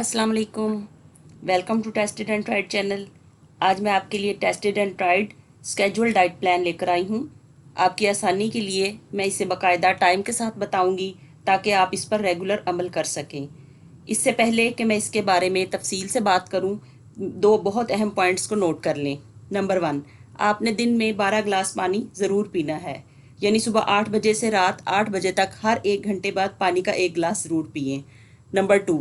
अस्सलाम वालेकुम। Welcome to tested and tried channel. आज मैं आपके लिए tested and tried schedule diet plan लेकर आई हूँ। आपकी आसानी के लिए मैं इसे बाकायदा टाइम के साथ बताऊँगी ताकि आप इस पर रेगुलर अमल कर सकें। इससे पहले कि मैं इसके बारे में तफसील से बात करूँ, दो बहुत अहम पॉइंट्स को नोट कर लें। नंबर 1, आपने दिन में 12 गिलास पानी ज़रूर पीना है, यानी सुबह 8 बजे से रात 8 बजे तक हर 1 घंटे बाद पानी का 1 गिलास ज़रूर पिएँ। नंबर 2,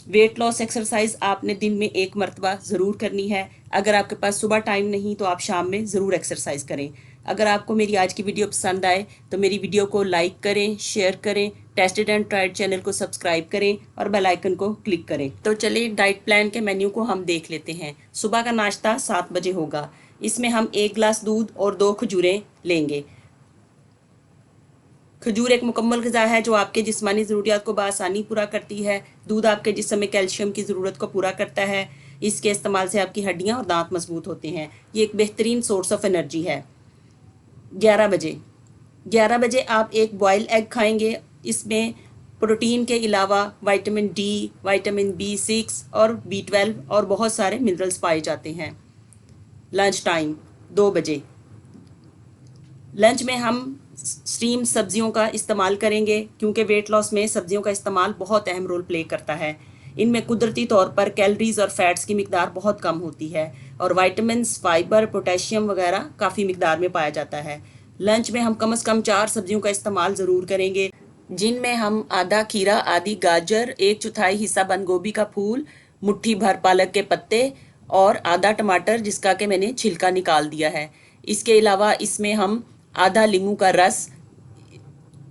वेट लॉस एक्सरसाइज आपने दिन में 1 मरतबा ज़रूर करनी है। अगर आपके पास सुबह टाइम नहीं तो आप शाम में ज़रूर एक्सरसाइज करें। अगर आपको मेरी आज की वीडियो पसंद आए तो मेरी वीडियो को लाइक करें, शेयर करें, टेस्टेड एंड ट्राइड चैनल को सब्सक्राइब करें और बेल आइकन को क्लिक करें। तो चलिए डाइट प्लान के मेन्यू को हम देख लेते हैं। सुबह का नाश्ता 7 बजे होगा। इसमें हम 1 गिलास दूध और 2 खजूरें लेंगे। खजूर एक मुकम्मल ग़िज़ा है जो आपके जिस्मानी ज़रूरियात को बआसानी पूरा करती है। दूध आपके जिस्म में कैल्शियम की ज़रूरत को पूरा करता है। इसके इस्तेमाल से आपकी हड्डियाँ और दांत मजबूत होते हैं। ये एक बेहतरीन सोर्स ऑफ एनर्जी है। 11 बजे आप एक बॉयल एग खाएंगे। इसमें प्रोटीन के अलावा विटामिन डी, विटामिन B6 और B12 और बहुत सारे मिनरल्स पाए जाते हैं। लंच टाइम 2 बजे। लंच में हम स्टीम सब्जियों का इस्तेमाल करेंगे क्योंकि वेट लॉस में सब्जियों का इस्तेमाल बहुत अहम रोल प्ले करता है। इनमें कुदरती तौर पर कैलोरीज और फैट्स की मिकदार बहुत कम होती है और विटामिन्स, फाइबर, पोटेशियम वगैरह काफ़ी मिकदार में पाया जाता है। लंच में हम कम से कम 4 सब्जियों का इस्तेमाल ज़रूर करेंगे, जिनमें हम आधा खीरा, आधी गाजर, 1/4 हिस्सा बंद गोभी का फूल, मुट्ठी भर पालक के पत्ते और आधा टमाटर जिसका कि मैंने छिलका निकाल दिया है। इसके अलावा इसमें हम आधा नींबू का रस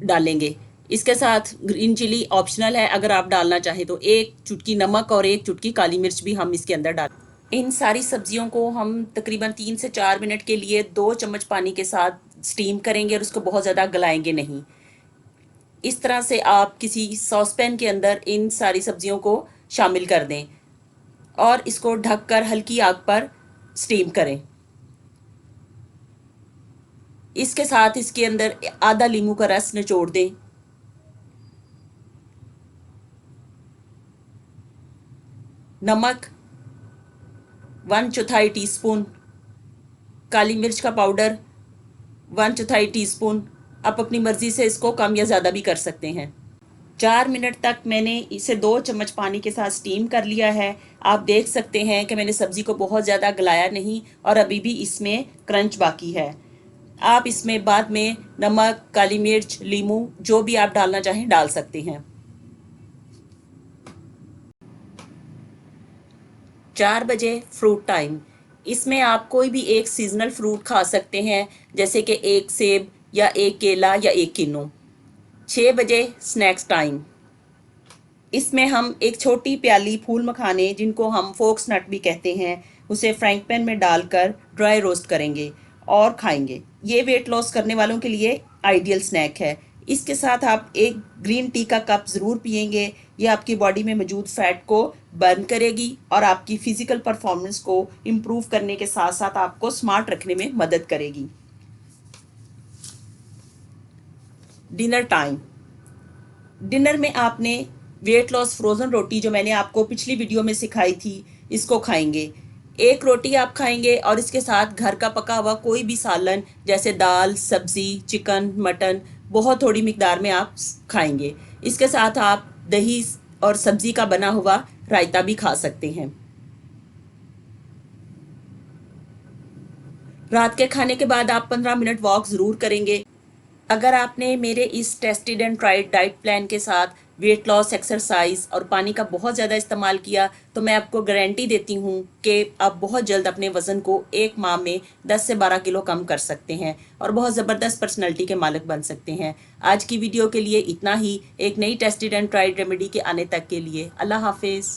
डालेंगे। इसके साथ ग्रीन चिली ऑप्शनल है, अगर आप डालना चाहें तो 1 चुटकी नमक और 1 चुटकी काली मिर्च भी हम इसके अंदर डालें। इन सारी सब्जियों को हम तकरीबन 3 से 4 मिनट के लिए 2 चम्मच पानी के साथ स्टीम करेंगे और उसको बहुत ज़्यादा गलाएंगे नहीं। इस तरह से आप किसी सॉसपैन के अंदर इन सारी सब्जियों को शामिल कर दें और इसको ढककर हल्की आग पर स्टीम करें। इसके साथ इसके अंदर आधा नींबू का रस निचोड़ दें। नमक 1/4 टीस्पून, काली मिर्च का पाउडर 1/4 टीस्पून। आप अपनी मर्ज़ी से इसको कम या ज़्यादा भी कर सकते हैं। 4 मिनट तक मैंने इसे 2 चम्मच पानी के साथ स्टीम कर लिया है। आप देख सकते हैं कि मैंने सब्ज़ी को बहुत ज़्यादा गलाया नहीं और अभी भी इसमें क्रंच बाकी है। आप इसमें बाद में नमक, काली मिर्च, नींबू जो भी आप डालना चाहें डाल सकते हैं। 4 बजे फ्रूट टाइम। इसमें आप कोई भी एक सीजनल फ्रूट खा सकते हैं, जैसे कि 1 सेब या 1 केला या 1 किन्नू। 6 बजे स्नैक्स टाइम। इसमें हम एक छोटी प्याली फूल मखाने, जिनको हम फोक्स नट भी कहते हैं, उसे फ्राइंग पैन में डालकर ड्राई रोस्ट करेंगे और खाएंगे। ये वेट लॉस करने वालों के लिए आइडियल स्नैक है। इसके साथ आप एक ग्रीन टी का कप ज़रूर पिएंगे। ये आपकी बॉडी में मौजूद फ़ैट को बर्न करेगी और आपकी फ़िज़िकल परफॉर्मेंस को इम्प्रूव करने के साथ साथ आपको स्मार्ट रखने में मदद करेगी। Dinner time. डिनर में आपने वेट लॉस फ्रोज़न रोटी, जो मैंने आपको पिछली वीडियो में सिखाई थी, इसको खाएंगे। 1 रोटी आप खाएंगे और इसके साथ घर का पका हुआ कोई भी सालन, जैसे दाल, सब्ज़ी, चिकन, मटन, बहुत थोड़ी मिकदार में आप खाएंगे। इसके साथ आप दही और सब्ज़ी का बना हुआ रायता भी खा सकते हैं। रात के खाने के बाद आप 15 मिनट वॉक ज़रूर करेंगे। अगर आपने मेरे इस tested and tried diet plan के साथ वेट लॉस, एक्सरसाइज और पानी का बहुत ज़्यादा इस्तेमाल किया तो मैं आपको गारंटी देती हूँ कि आप बहुत जल्द अपने वज़न को 1 माह में 10 से 12 किलो कम कर सकते हैं और बहुत ज़बरदस्त पर्सनैलिटी के मालिक बन सकते हैं। आज की वीडियो के लिए इतना ही। एक नई टेस्टेड एंड ट्राइड रेमेडी के आने तक के लिए अल्लाह हाफिज़।